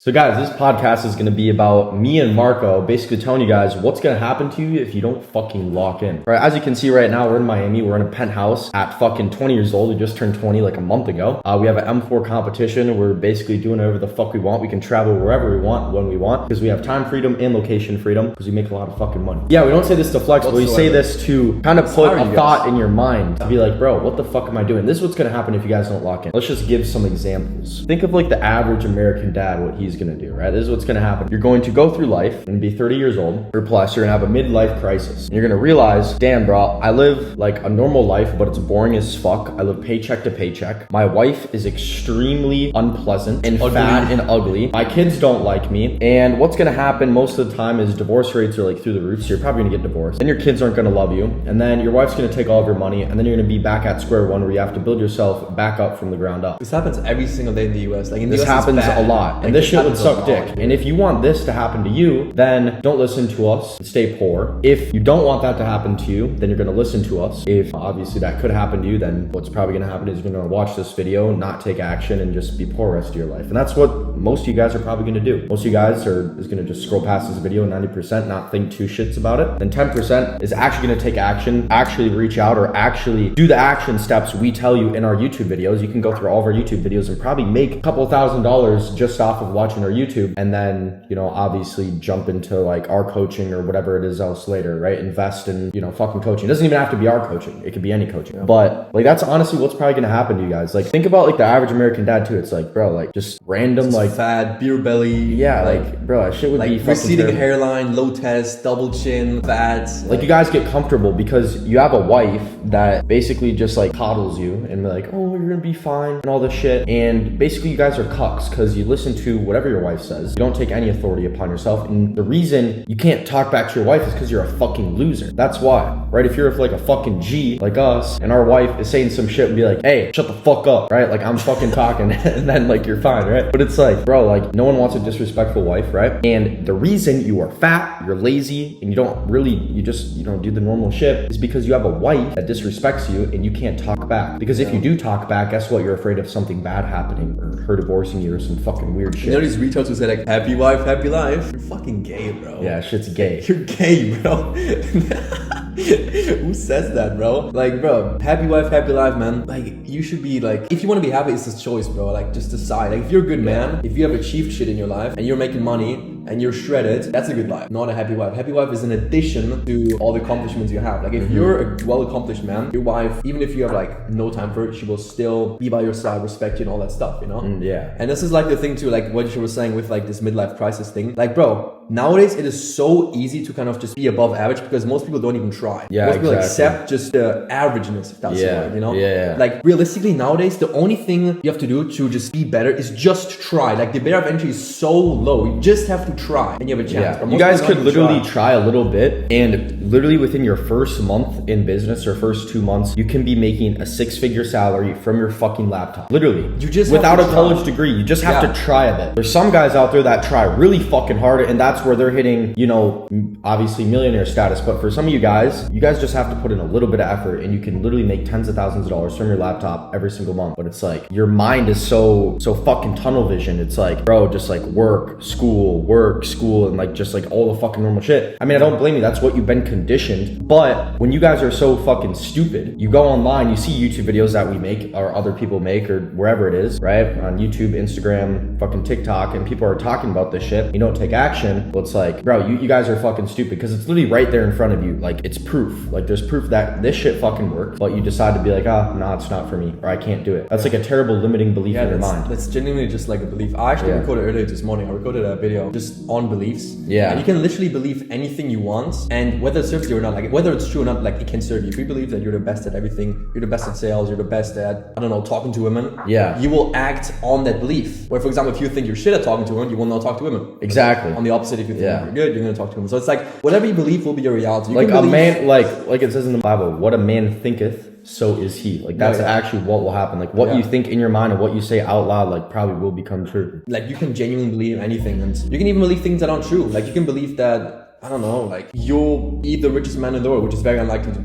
So guys, this podcast is going to be about me and Marco basically telling you guys what's going to happen to you if you don't fucking lock in. Right, as you can see right now, we're in Miami. We're in a penthouse at fucking 20 years old. We just turned 20 like a month ago. We have an M4 competition. We're basically doing whatever the fuck we want. We can travel wherever we want, when we want, because we have time freedom and location freedom, because we make a lot of fucking money. Yeah, we don't say this to flex, but we say this to kind of put a thought in your mind to be like, bro, what the fuck am I doing? This is what's going to happen if you guys don't lock in. Let's just give some examples. Think of like the average American dad, what he's going to do, right? This is what's going to happen. You're going to go through life and be 30 years old or plus. You're going to have a midlife crisis. And you're going to realize, damn, bro, I live like a normal life, but it's boring as fuck. I live paycheck to paycheck. My wife is extremely unpleasant and fat and ugly. My kids don't like me. And what's going to happen most of the time is divorce rates are like through the roof. So you're probably going to get divorced. Then your kids aren't going to love you. And then your wife's going to take all of your money. And then you're going to be back at square one where you have to build yourself back up from the ground up. This happens every single day in the US. Like in the this US happens a lot. And this shit would suck dick. And if you want this to happen to you, then don't listen to us and stay poor. If you don't want that to happen to you, then you're going to listen to us. If obviously that could happen to you, then what's probably going to happen is you're going to watch this video, not take action, and just be poor the rest of your life. And that's what most of you guys are probably going to do. Most of you guys is going to just scroll past this video 90%, not think two shits about it. Then 10% is actually going to take action, actually reach out, or actually do the action steps we tell you in our YouTube videos. You can go through all of our YouTube videos and probably make a couple $1,000s just off of watching our YouTube, and then, you know, obviously jump into like our coaching or whatever it is else later, right? Invest in, you know, fucking coaching. It doesn't even have to be our coaching. It could be any coaching. Yeah. But like, that's honestly what's probably going to happen to you guys. Like, think about like the average American dad too. It's like, bro, like just random, just like fat, beer belly. Yeah. Like, bro, that shit would like be fucking receding hairline, low test, double chin, fat. Like you guys get comfortable because you have a wife that basically just like coddles you and be like, oh, you're going to be fine and all this shit. And basically you guys are cucks because you listen to whatever your wife says. You don't take any authority upon yourself. And the reason you can't talk back to your wife is because you're a fucking loser. That's why, right? If you're like a fucking G like us and our wife is saying some shit and be like, hey, shut the fuck up, right? Like I'm fucking talking and then like you're fine, right? But it's like, bro, like no one wants a disrespectful wife, right? And the reason you are fat, you're lazy, and you don't do the normal shit is because you have a wife that disrespects you and you can't talk back. Because if you do talk back, guess what? You're afraid of something bad happening or her divorcing you or some fucking weird shit. You know these retards who say like, happy wife, happy life? You're fucking gay, bro. Yeah, shit's gay. You're gay, bro. Who says that, bro? Like, bro, happy wife, happy life, man. Like, you should be like, if you want to be happy, it's a choice, bro. Like, just decide. Like, if you're a good man, if you have achieved shit in your life and you're making money and you're shredded, that's a good life, not a happy wife. Happy wife is an addition to all the accomplishments you have. Like, if you're a well-accomplished man, your wife, even if you have like no time for it, she will still be by your side, respect you and all that stuff, you know? Yeah. And this is like the thing too, like what you were saying with like this midlife crisis thing. Like, bro, nowadays it is so easy to kind of just be above average because most people don't even try. Yeah, most people exactly. accept just the averageness, if that's the word, you know? Yeah. Like realistically nowadays, the only thing you have to do to just be better is just try. Like the barrier of entry is so low. You just have to try and you have a chance. Yeah. You guys could literally try a little bit, and literally within your first month in business or first 2 months, you can be making a 6-figure salary from your fucking laptop. Literally. You just without a college degree. You just have to try a bit. There's some guys out there that try really fucking hard, and that's where they're hitting, you know, obviously millionaire status. But for some of you guys just have to put in a little bit of effort, and you can literally make tens of thousands of dollars from your laptop every single month. But it's like your mind is so fucking tunnel vision. It's like, bro, just like work, school, and like just like all the fucking normal shit. I mean, I don't blame you. That's what you've been conditioned. But when you guys are so fucking stupid, you go online, you see YouTube videos that we make or other people make or wherever it is, right? On YouTube, Instagram, fucking TikTok, and people are talking about this shit. You don't take action. Well, it's like, bro, you guys are fucking stupid because it's literally right there in front of you. Like, it's proof. Like, there's proof that this shit fucking works, but you decide to be like, no, it's not for me, or I can't do it. That's like a terrible limiting belief in your mind. That's genuinely just like a belief. I actually recorded earlier this morning. I recorded a video just on beliefs. Yeah. And you can literally believe anything you want, and whether it serves you or not, like whether it's true or not, like it can serve you. If you believe that you're the best at everything, you're the best at sales, you're the best at, I don't know, talking to women. Yeah. You will act on that belief. Where, for example, if you think you're shit at talking to women, you will not talk to women. Exactly. On the opposite, if you think you're good, you're gonna talk to women. So it's like whatever you believe will be your reality. Like a man, like it says in the Bible, what a man thinketh, so is he. Like that's actually what will happen. Like what you think in your mind and what you say out loud, like probably will become true. Like you can genuinely believe anything, and you can even believe things that aren't true. Like you can believe that, I don't know, like you'll eat the richest man in the world, which is very unlikely to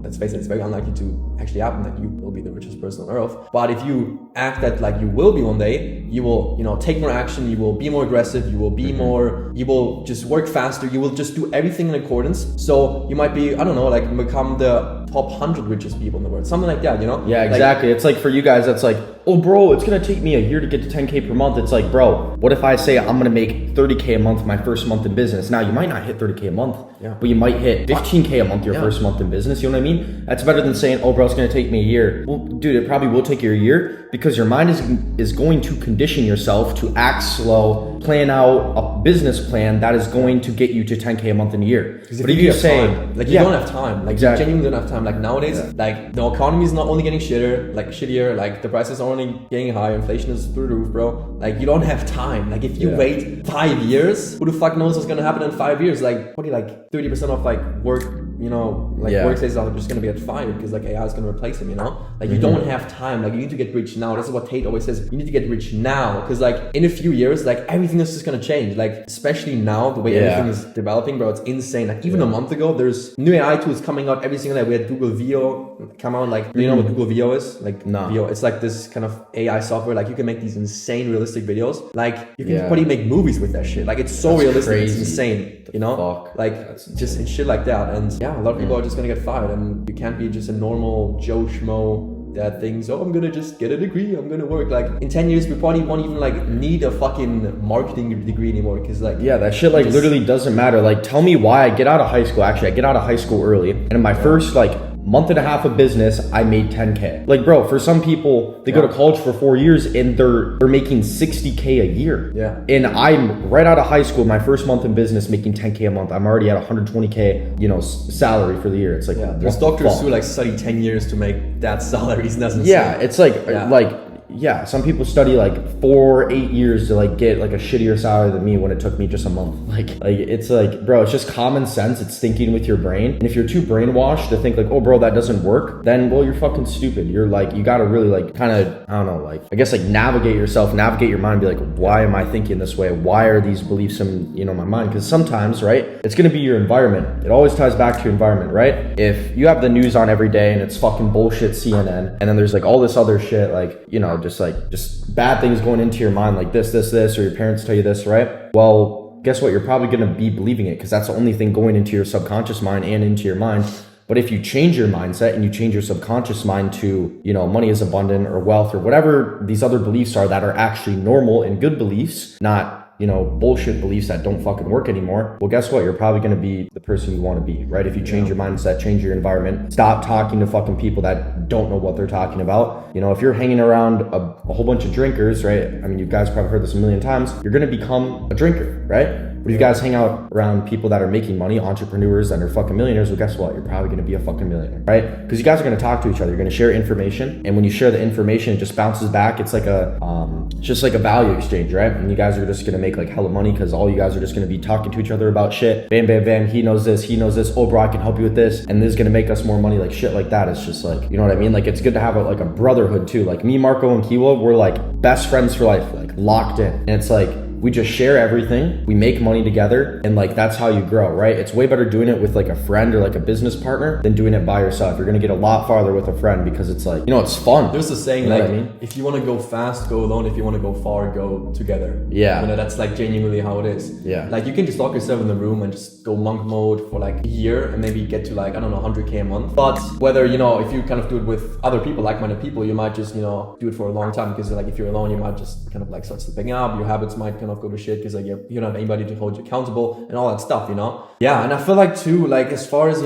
let's face it, it's very unlikely to actually happen that you will be the richest person on earth. But if you act that like you will be one day, you will, take more action, you will be more aggressive, you will be you will just work faster, you will just do everything in accordance. So you might be, I don't know, like become the top 100 richest people in the world, something like that, Yeah, exactly. It's like for you guys, that's like, oh bro, it's gonna take me a year to get to 10K per month. It's like, bro, what if I say I'm gonna make 30K a month my first month in business? Now you might not hit 30K a month, but you might hit 15K a month your first month in business. You know what I mean? That's better than saying, oh bro, it's gonna take me a year. Well, dude, it probably will take you a year because your mind is going to condition yourself to act slow, plan out a business plan that is going to get you to 10K a month in a year. But if you say, like, you don't have time, like, exactly. You genuinely don't have time. Like nowadays, like the economy is not only getting shittier, like the prices are only getting higher, inflation is through the roof, bro. Like you don't have time. Like if you wait 5 years, who the fuck knows what's gonna happen in 5 years? Like probably like 30% of like work, workplaces are just gonna be at fire because like AI is gonna replace them, Like you don't have time. Like you need to get rich now. This is what Tate always says. You need to get rich now because like in a few years, like everything is just gonna change. Like especially now, the way everything is developing, bro, it's insane. Like even a month ago, there's new AI tools coming out every single day. We had Google VO come out. Like, do you know what Google VO is? Like VO, it's like this kind of AI software. Like you can make these insane realistic videos. Like you can probably make movies with that shit. Like it's so realistic, it's insane. Like just and shit like that. And a lot of people are just gonna get fired. And you can't be just a normal Joe Schmo that thinks, oh, I'm gonna just get a degree, I'm gonna work. Like in 10 years we probably won't even like need a fucking marketing degree anymore because like that shit like literally doesn't matter. Like tell me why I get out of high school. Actually, I get out of high school early, and in my first like month and a half of business, I made 10K. Like, bro, for some people, they go to college for 4 years and they're making 60K a year. Yeah. And I'm right out of high school, my first month in business, making 10K a month. I'm already at 120K, salary for the year. It's like, there's doctors who like study 10 years to make that salary. It's insane. Yeah, it's like, some people study like 4 or 8 years to like get like a shittier salary than me when it took me just a month. Like it's like, bro, it's just common sense. It's thinking with your brain. And if you're too brainwashed to think like, oh bro, that doesn't work, then well, you're fucking stupid. You're like, you gotta really like kind of, I don't know, like I guess like navigate yourself, navigate your mind, be like, why am I thinking this way? Why are these beliefs in my mind? Because sometimes, right, it's gonna be your environment. It always ties back to your environment, right? If you have the news on every day and it's fucking bullshit CNN, and then there's like all this other shit, like, just bad things going into your mind, like this, or your parents tell you this, right? Well, guess what? You're probably going to be believing it because that's the only thing going into your subconscious mind and into your mind. But if you change your mindset and you change your subconscious mind to, money is abundant or wealth or whatever these other beliefs are that are actually normal and good beliefs, not bullshit beliefs that don't fucking work anymore, well, guess what? You're probably going to be the person you want to be, right? If you change your mindset, change your environment, stop talking to fucking people that don't know what they're talking about. If you're hanging around a whole bunch of drinkers, right? I mean, you guys probably heard this a million times. You're going to become a drinker, right? But if you guys hang out around people that are making money, entrepreneurs that are fucking millionaires, well, guess what? You're probably going to be a fucking millionaire, right? Because you guys are going to talk to each other. You're going to share information. And when you share the information, it just bounces back. It's like just like a value exchange, right? And you guys are just going to make like hella money because all you guys are just going to be talking to each other about shit. Bam, bam, bam. He knows this. Oh, bro, I can help you with this. And this is going to make us more money. Like shit like that. It's just like, you know what I mean? Like it's good to have a brotherhood too. Like me, Marco, and Kiwa, we're like best friends for life, like locked in. And it's like, we just share everything, we make money together, and like that's how you grow, right? It's way better doing it with like a friend or like a business partner than doing it by yourself. You're gonna get a lot farther with a friend because it's like, it's fun. There's a saying, if you want to go fast, go alone. If you want to go far, go together. Yeah. That's like genuinely how it is. Yeah. Like you can just lock yourself in the room and just go monk mode for like a year and maybe get to like, I don't know, 100K a month. But whether, if you kind of do it with other people, like-minded people, you might just, do it for a long time because like if you're alone, you might just kind of like start slipping up. Your habits might kind of go to shit because like you don't have anybody to hold you accountable and all that stuff, Yeah, and I feel like too, like as far as,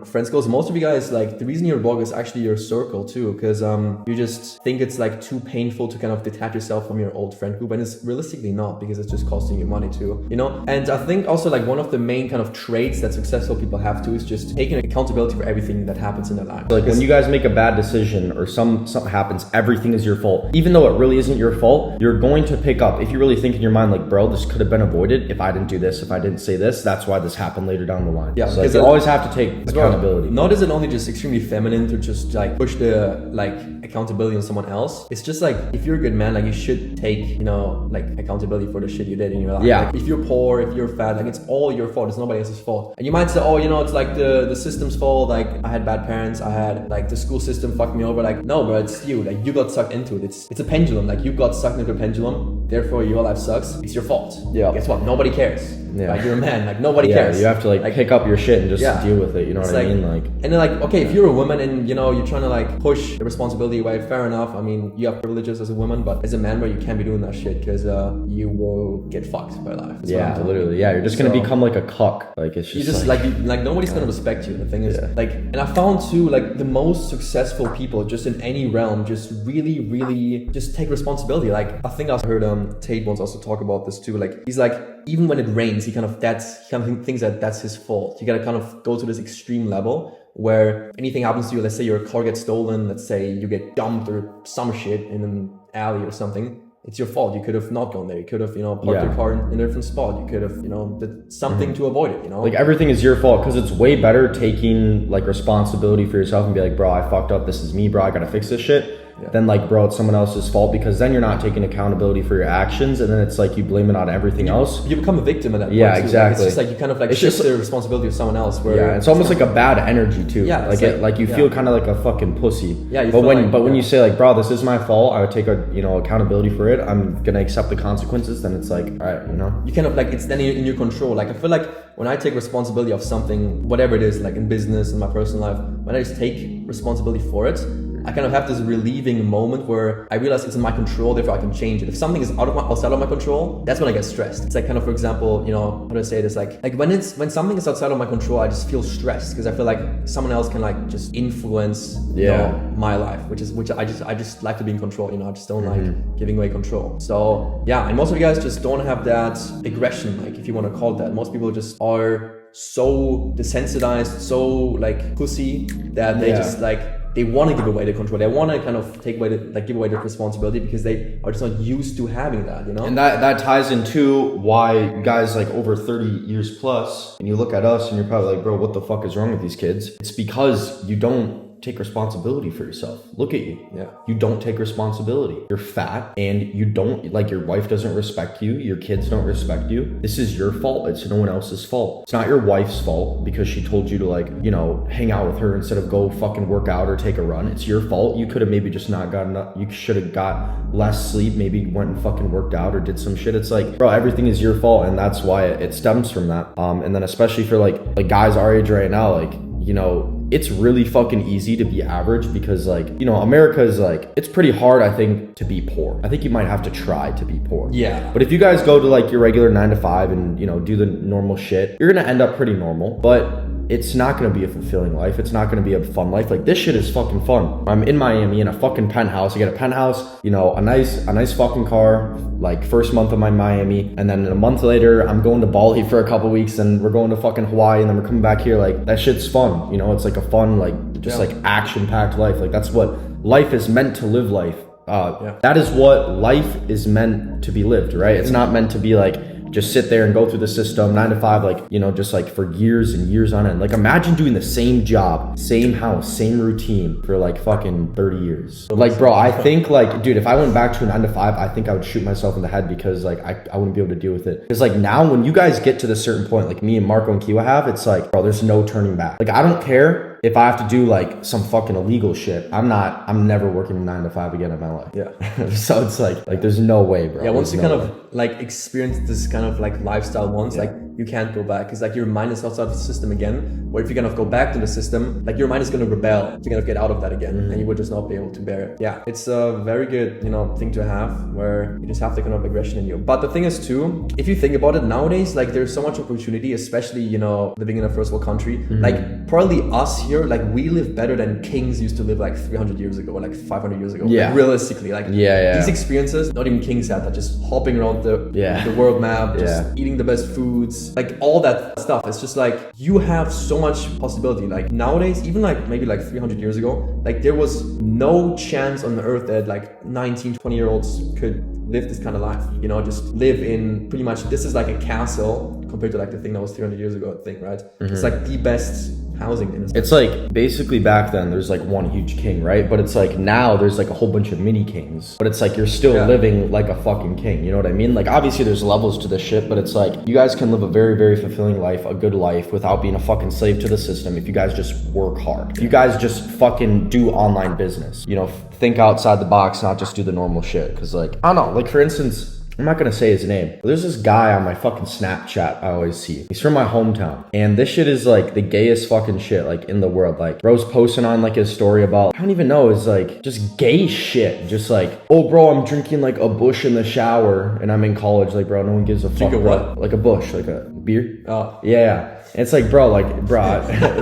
friends goes, most of you guys, like the reason you're broke is actually your circle too, because you just think it's like too painful to kind of detach yourself from your old friend group, and it's realistically not, because it's just costing you money too, And I think also like one of the main kind of traits that successful people have too is just taking accountability for everything that happens in their life. Like when you guys make a bad decision or something happens, everything is your fault. Even though it really isn't your fault, you're going to pick up, if you really think think in your mind like, bro, this could have been avoided if I didn't do this, if I didn't say this. That's why this happened later down the line. Yeah, so like, you always have to take accountability. Not is it only just extremely feminine to just like push the like accountability on someone else. It's just like, if you're a good man, like you should take, you know, like accountability for the shit you did in your life. Yeah. Like, if you're poor, if you're fat, like it's all your fault. It's nobody else's fault. And you might say, oh, you know, it's like the system's fault. Like I had bad parents. I had like the school system fucked me over. Like no, bro, it's you. Like you got sucked into it. It's a pendulum. Like you got sucked into a pendulum. Therefore, your life sucks. It's your fault. Yeah. Guess what? Nobody cares. Yeah. Like you're a man. Like nobody cares. You have to like pick up your shit and just deal with it. You know what I mean? Like, and then like, okay, if you're a woman and you know you're trying to like push the responsibility away, fair enough. I mean, you have privileges as a woman, but as a man, bro, you can't be doing that shit because you will get fucked by life. That's literally. Yeah, you're just gonna become like a cuck. Like it's just, you just like nobody's gonna respect you. The thing is, like, and I found too, like the most successful people just in any realm just really just take responsibility. Like I think I heard Tate once also talk about this too. Like he's like, even when it rains, he kind of thinks that that's his fault. You gotta kind of go to this extreme level where anything happens to you, let's say your car gets stolen, let's say you get dumped or some shit in an alley or something, it's your fault. You could have not gone there. You could have, you know, parked your car in a different spot. You could have, you know, did something to avoid it, you know? Like everything is your fault, because it's way better taking like responsibility for yourself and be like, bro, I fucked up. This is me, bro. I gotta fix this shit. Then like, bro, it's someone else's fault, because then you're not taking accountability for your actions, and then it's like you blame it on everything else. You become a victim at that point. Yeah, too. exactly. Like, it's just like you kind of like shift the responsibility of someone else. Where it's almost like a bad energy too. Yeah, like you feel kind of like a fucking pussy. Yeah, but when you say like, bro, this is my fault, I would take accountability for it. I'm gonna accept the consequences. Then it's like, all right, you know. You kind of like, it's then in your control. Like I feel like when I take responsibility of something, whatever it is, like in business, in my personal life, when I just take responsibility for it, I kind of have this relieving moment where I realize it's in my control, therefore I can change it. If something is outside of my control, that's when I get stressed. It's like kind of, for example, you know, how do I say this? Like when something is outside of my control, I just feel stressed because I feel like someone else can like just influence you know, my life, which I just like to be in control. You know, I just don't like giving away control. So yeah, and most of you guys just don't have that aggression, like if you want to call it that. Most people just are so desensitized, so like pussy that they just like, they want to give away the control. They want to kind of give away the responsibility because they are just not used to having that, you know? And that ties into why guys like over 30 years plus, and you look at us and you're probably like, bro, what the fuck is wrong with these kids? It's because you don't take responsibility for yourself. Look at you. Yeah. You don't take responsibility. You're fat and you don't, like, your wife doesn't respect you. Your kids don't respect you. This is your fault. It's no one else's fault. It's not your wife's fault because she told you to, like, you know, hang out with her instead of go fucking work out or take a run. It's your fault. You could have maybe just not gotten up. You should have got less sleep, maybe went and fucking worked out or did some shit. It's like, bro, everything is your fault. And that's why it stems from that. And then especially for like guys our age right now, like, you know, it's really fucking easy to be average because, like, you know, America is like, it's pretty hard, I think, to be poor. I think you might have to try to be poor. Yeah. But if you guys go to like your regular 9 to 5 and, you know, do the normal shit, you're gonna end up pretty normal. But it's not gonna be a fulfilling life. It's not gonna be a fun life. Like, this shit is fucking fun. I'm in Miami in a fucking penthouse. I get a penthouse, you know, a nice fucking car, like first month of my Miami. And then a month later, I'm going to Bali for a couple weeks and we're going to fucking Hawaii and then we're coming back here. Like, that shit's fun. You know, it's like a fun, like, just like action-packed life. Like, that's what life is meant to live life. That is what life is meant to be lived, right? It's not meant to be like, just sit there and go through the system 9 to 5, like, you know, just like for years and years on end. Like, imagine doing the same job, same house, same routine for like fucking 30 years. Like, bro, I think like, dude, if I went back to a 9 to 5, I think I would shoot myself in the head because like I wouldn't be able to deal with it. Because like now when you guys get to the certain point, like me and Marco and Kiwa have, it's like, bro, there's no turning back. Like, I don't care if I have to do like some fucking illegal shit. I'm never working 9 to 5 again in my life. Yeah. So it's like there's no way, bro. Yeah, once you kind of like experience this kind of like lifestyle once, like you can't go back because like your mind is outside of the system again. Or if you kind of go back to the system, like your mind is going to rebel to kind of get out of that again, and you would just not be able to bear it. Yeah, it's a very good, you know, thing to have where you just have the kind of aggression in you. But the thing is too, if you think about it nowadays, like there's so much opportunity, especially, you know, living in a first world country. Like probably us here, like we live better than kings used to live like 300 years ago or like 500 years ago. Yeah. Like, realistically, like these experiences, not even kings had that, just hopping around the world map, just eating the best foods, like all that stuff. It's just like you have so much possibility. Like nowadays, even like maybe like 300 years ago, like there was no chance on earth that like 19, 20-year-olds could live this kind of life, you know, just live in pretty much, this is like a castle compared to like the thing that was 300 years ago, I think, right? It's like the best housing in a sense. It's like basically back then there's like one huge king, right? But it's like now there's like a whole bunch of mini kings, but it's like you're still living like a fucking king, you know what I mean? Like obviously there's levels to this shit, but it's like you guys can live a very, very fulfilling life, a good life without being a fucking slave to the system if you guys just work hard. If you guys just fucking do online business, you know, think outside the box, not just do the normal shit. Cause like, I don't know, like for instance, I'm not gonna say his name, but there's this guy on my fucking Snapchat I always see. He's from my hometown. And this shit is like the gayest fucking shit like in the world. Like bro's posting on like his story about, I don't even know, it's like just gay shit. Just like, oh bro, I'm drinking like a bush in the shower and I'm in college. Like bro, no one gives a fuck. Drink a what? Like a bush, like a beer. Oh. Yeah. And it's like, bro,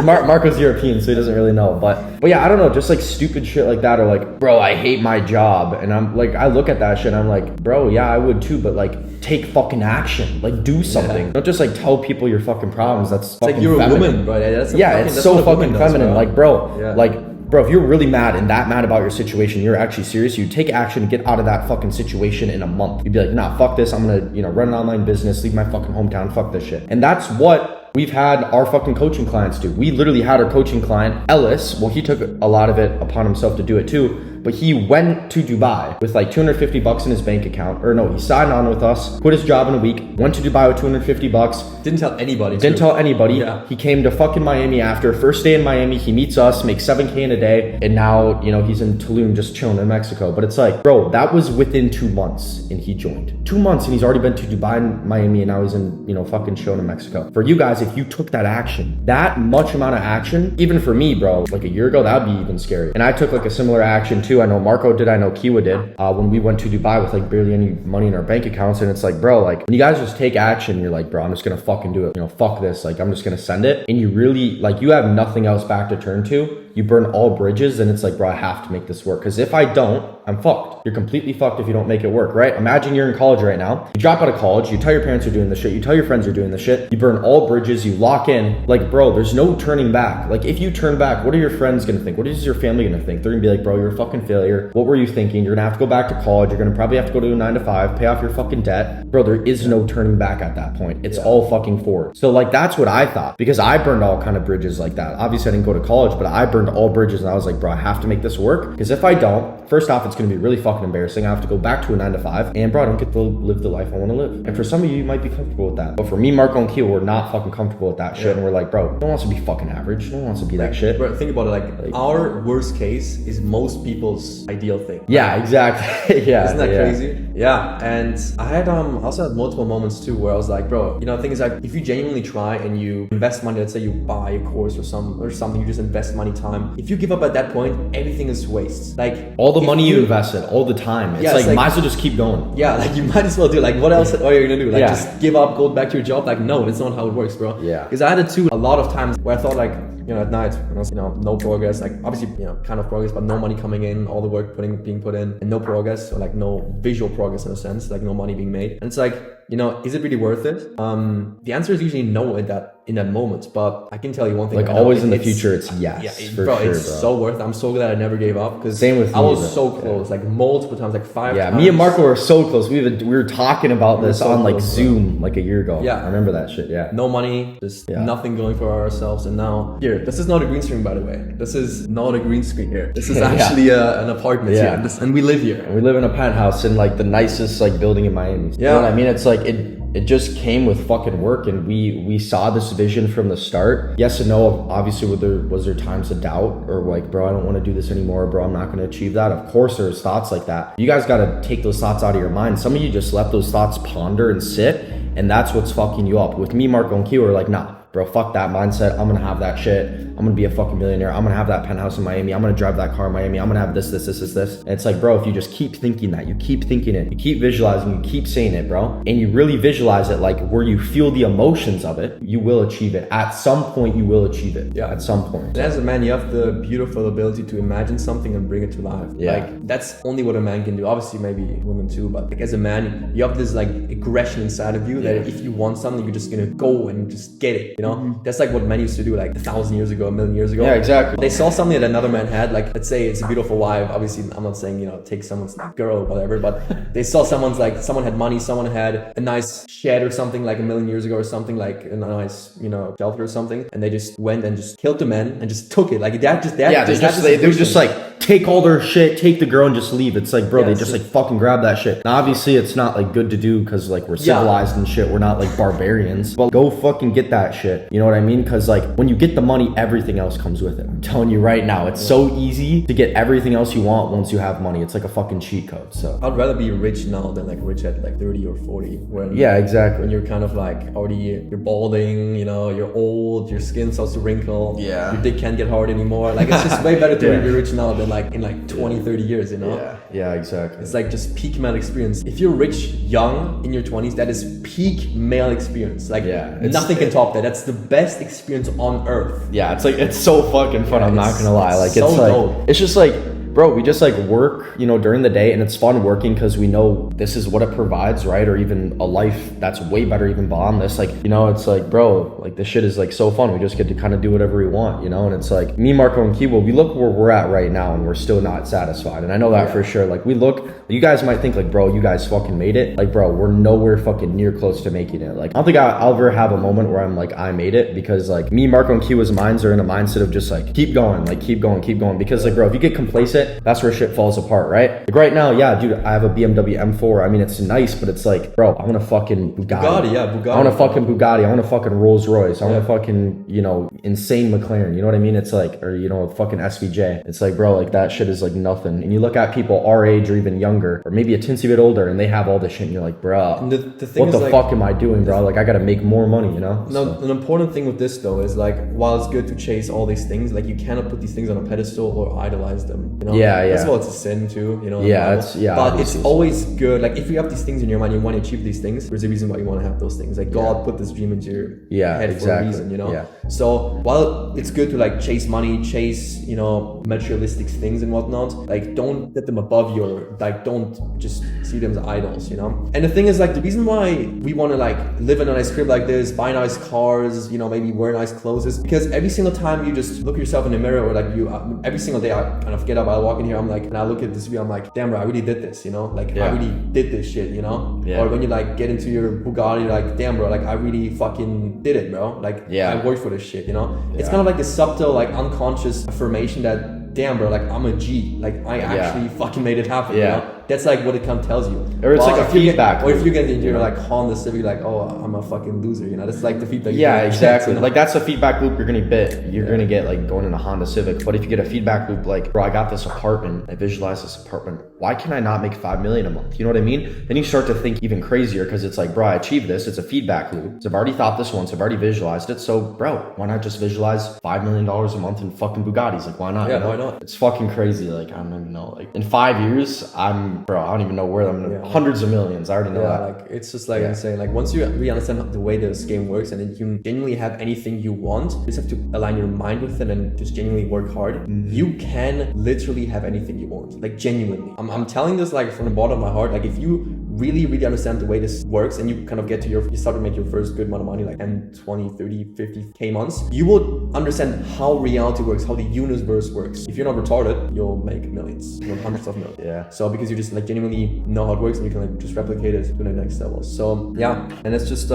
Marco's European, so he doesn't really know. But yeah, I don't know, just like stupid shit like that, or like, bro, I hate my job. And I'm like, I look at that shit and I'm like, bro, yeah, I would too, but like take fucking action. Like do something. Don't just like tell people your fucking problems. That's fucking like you're feminine. a woman, bro. It's so fucking feminine. Like, bro, Yeah. Bro, if you're really mad and that mad about your situation, you're actually serious, you take action and get out of that fucking situation in a month. You'd be like, nah, fuck this. I'm gonna, you know, run an online business, leave my fucking hometown, fuck this shit. And that's what we've had our fucking coaching clients do. We literally had our coaching client, Ellis, well, he took a lot of it upon himself to do it too, but he went to Dubai with like $250 in his bank account, or no, he signed on with us, quit his job in a week, went to Dubai with $250. Didn't tell anybody. Didn't tell anybody. Yeah. He came to fucking Miami after first day in Miami. He meets us, makes $7K in a day, and now, you know, he's in Tulum just chilling in Mexico. But it's like, bro, that was within 2 months and he joined. 2 months and he's already been to Dubai and Miami, and now he's in, you know, fucking chilling in Mexico. For you guys, if you took that action, that much amount of action, even for me, bro, like a year ago, that would be even scary. And I took like a similar action too. I know Marco did, I know Kiwa did, when we went to Dubai with like barely any money in our bank accounts. And it's like, bro, like when you guys just take action, you're like, bro, I'm just gonna fucking do it. You know, fuck this. Like, I'm just gonna send it. And you really, like, you have nothing else back to turn to. You burn all bridges, and it's like, bro, I have to make this work. Because if I don't, I'm fucked. You're completely fucked if you don't make it work, right? Imagine you're in college right now. You drop out of college, you tell your parents you're doing this shit, you tell your friends you're doing this shit, you burn all bridges, you lock in. Like, bro, there's no turning back. Like, if you turn back, what are your friends gonna think? What is your family gonna think? They're gonna be like, bro, you're a fucking failure. What were you thinking? You're gonna have to go back to college. You're gonna probably have to go to a 9 to 5, pay off your fucking debt. Bro, there is no turning back at that point. It's all fucking forward. So like, that's what I thought, because I burned all kind of bridges like that. Obviously I didn't go to college, but I burned all bridges, and I was like, bro, I have to make this work. Because if I don't, first off, it's gonna be really fucking embarrassing. I have to go back to a 9 to 5, and bro, I don't get to live the life I want to live. And for some of you, you might be comfortable with that. But for me, Marco, and Keo, we're not fucking comfortable with that shit. And we're like, bro, no one wants to be fucking average. No one wants to be that shit. Bro, think about it, like our worst case is most people's ideal thing. Yeah, exactly. Yeah. Isn't that crazy? Yeah. And I had also had multiple moments too where I was like, bro, you know, the thing is like, if you genuinely try and you invest money, let's say you buy a course or something, you just invest money, time. If you give up at that point, everything is waste. Like all the money you invested, all the time. It's like might as well just keep going. Yeah, like you might as well do, like, what else are you gonna do? Like just give up, go back to your job? Like, no, that's not how it works, bro. Yeah. Because I had it too a lot of times where I thought like, you know, at night, when I was, you know, no progress, like obviously, you know, kind of progress, but no money coming in, all the work being put in, and no progress, or like no visual progress in a sense, like no money being made. And it's like, you know, is it really worth it? The answer is usually no in that moment, but I can tell you one thing. Like always in the future, it's yes. Yeah, bro, it's so worth it. I'm so glad I never gave up, because same with me, I was so close, like multiple times, like 5 times. Yeah, me and Marco were so close. We were talking about this on like Zoom like a year ago. Yeah, I remember that shit. Yeah, no money, just nothing going for ourselves, and now here. This is not a green screen, by the way. This is not a green screen here. This is actually an apartment here, and we live here. And we live in a penthouse in like the nicest like building in Miami. Yeah, you know what I mean? It's like it just came with fucking work, and we saw this vision from the start. Yes and no. Obviously, was there times of doubt, or like, bro, I don't want to do this anymore, bro, I'm not going to achieve that? Of course there's thoughts like that. You guys got to take those thoughts out of your mind. Some of you just let those thoughts ponder and sit, and that's what's fucking you up. With me, Marco, and Q are like, nah, bro, fuck that mindset. I'm gonna have that shit. I'm gonna be a fucking millionaire. I'm gonna have that penthouse in Miami. I'm gonna drive that car in Miami. I'm gonna have this. And it's like, bro, if you just keep thinking that, you keep thinking it, you keep visualizing, you keep saying it, bro, and you really visualize it, like where you feel the emotions of it, you will achieve it. At some point, you will achieve it. Yeah, at some point. And as a man, you have the beautiful ability to imagine something and bring it to life. Yeah. Like, that's only what a man can do. Obviously, maybe women too, but like as a man, you have this like aggression inside of you that if you want something, you're just gonna go and just get it. You know? That's like what men used to do like 1,000 years ago, 1,000,000 years ago. Yeah, exactly. They saw something that another man had, like let's say it's a beautiful wife. Obviously, I'm not saying, you know, take someone's girl or whatever, but they saw someone's like, someone had money, someone had a nice shed or something like 1,000,000 years ago or something, like a nice, you know, shelter or something. And they just went and just killed the man and just took it. Like that just, that, yeah, they would just like take all their shit, take the girl and just leave. It's like, bro, they just like fucking grab that shit. Now, obviously it's not like good to do because like we're civilized and shit. We're not like barbarians, but go fucking get that shit. You know what I mean? Because like when you get the money, everything else comes with it. I'm telling you right now, it's so easy to get everything else you want once you have money. It's like a fucking cheat code. So I'd rather be rich now than like rich at like 30 or 40. When, yeah, exactly. When you're kind of like already, you're balding, you know, you're old, your skin starts to wrinkle. Yeah. Your dick can't get hard anymore. Like it's just way better to be rich now than like in like 20, 30 years, you know? Yeah, exactly. It's like just peak male experience. If you're rich young in your 20s, that is peak male experience. Like nothing can top that. That's the best experience on earth. Yeah, it's like, it's so fucking fun. I'm not gonna lie. Like so it's like, dope. it's just like, bro, we just like work, you know, during the day, and it's fun working because we know this is what it provides, right? Or even a life that's way better even beyond this. Like, you know, it's like, bro, like this shit is like so fun. We just get to kind of do whatever we want, you know? And it's like me, Marco, and Kibo, we look where we're at right now and we're still not satisfied. And I know that for sure. Like we look, you guys might think like, bro, you guys fucking made it. Like, bro, we're nowhere fucking near close to making it. Like, I don't think I'll ever have a moment where I'm like, I made it, because like me, Marco, and Kibo's minds are in a mindset of just like, keep going, like keep going, keep going. Because like, bro, if you get complacent, that's where shit falls apart, right? Like right now, yeah, dude, I have a BMW M4. I mean, it's nice, but it's like, bro, I want a fucking Bugatti. Bugatti. I want a fucking Bugatti. I want a fucking Rolls Royce. I want a fucking, you know, insane McLaren. You know what I mean? It's like, or, you know, a fucking SVJ. It's like, bro, like that shit is like nothing. And you look at people our age or even younger, or maybe a teensy bit older, and they have all this shit, and you're like, bro, the thing what is, the like, fuck am I doing, bro? Like, I gotta make more money, you know? No, an important thing with this though is like, while it's good to chase all these things, like you cannot put these things on a pedestal or idolize them. You know? Yeah. That's why it's a sin too, you know? But it's always good. Like if you have these things in your mind, you want to achieve these things, there's a reason why you want to have those things. Like God put this dream into your head for a reason, you know? Yeah. So while it's good to like chase money, chase, you know, materialistic things and whatnot, like don't let them above your, like don't just see them as idols, you know? And the thing is like, the reason why we want to like live in a nice crib like this, buy nice cars, you know, maybe wear nice clothes, is because every single time you just look yourself in the mirror, or like you, every single day I kind of get up, I walk in here, I'm like, and I look at this view, I'm like, damn bro, I really did this, you know? Like I really did this shit, you know? Or when you like get into your Bugatti, you're like, damn bro, like I really fucking did it, bro. Like I worked for this shit, you know? It's kind of like this subtle, like unconscious affirmation that, damn bro, like I'm a G, like I actually fucking made it happen, you know? That's like what it kind of tells you. Or it's like a feedback. Or if you get into your like Honda Civic, like, oh, I'm a fucking loser, you know? That's like the feedback. Yeah, exactly. You know? Like that's the feedback loop you're gonna get. You're gonna get like going in a Honda Civic. But if you get a feedback loop like, bro, I got this apartment, I visualized this apartment, why can I not make 5 million a month? You know what I mean? Then you start to think even crazier, because it's like, bro, I achieved this. It's a feedback loop. So I've already thought this once, I've already visualized it. So bro, why not just visualize $5 million a month in fucking Bugattis? Like why not? Yeah, you know? why not? It's fucking crazy. Like I don't even know. Like in 5 years, I don't even know where I'm hundreds of millions. I already know that. Like it's just like insane. Like once you really understand the way this game works, and then you genuinely have anything you want, you just have to align your mind with it and just genuinely work hard. You can literally have anything you want. Like genuinely. I'm telling this like from the bottom of my heart. Like if you really understand the way this works, and you kind of get to you start to make your first good amount of money, like 10, 20, 30, 50k months, you will understand how reality works, how the universe works. If you're not retarded, you'll make millions, you know, hundreds of millions. Yeah. So because you just like genuinely know how it works, and you can like just replicate it to the next level. So yeah, and it's just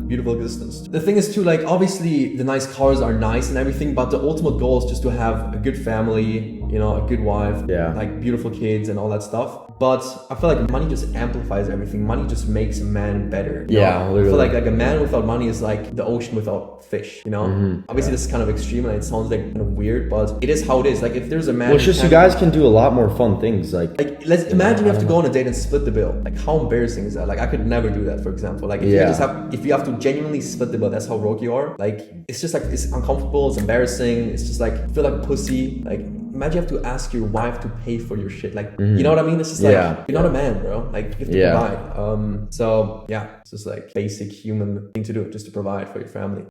beautiful existence. The thing is too, like obviously the nice cars are nice and everything, but the ultimate goal is just to have a good family, you know, a good wife, like beautiful kids and all that stuff. But I feel like money just amplifies everything. Money just makes a man better. You know? Literally. I feel like a man without money is like the ocean without fish, you know? Obviously this is kind of extreme and it sounds like kind of weird, but it is how it is. Like if there's a man... Well, it's just you guys can do a lot more fun things. Like let's imagine you have to go on a date and split the bill. Like how embarrassing is that? Like I could never do that, for example. Like if you have to genuinely split the bill, that's how broke you are. Like it's just like, it's uncomfortable, it's embarrassing. It's just like, feel like a pussy. Like imagine you have to ask your wife to pay for your shit. Like, you know what I mean? It's just like, you're not a man, bro. Like, you have to provide. So, yeah, it's just like basic human thing to do, just to provide for your family.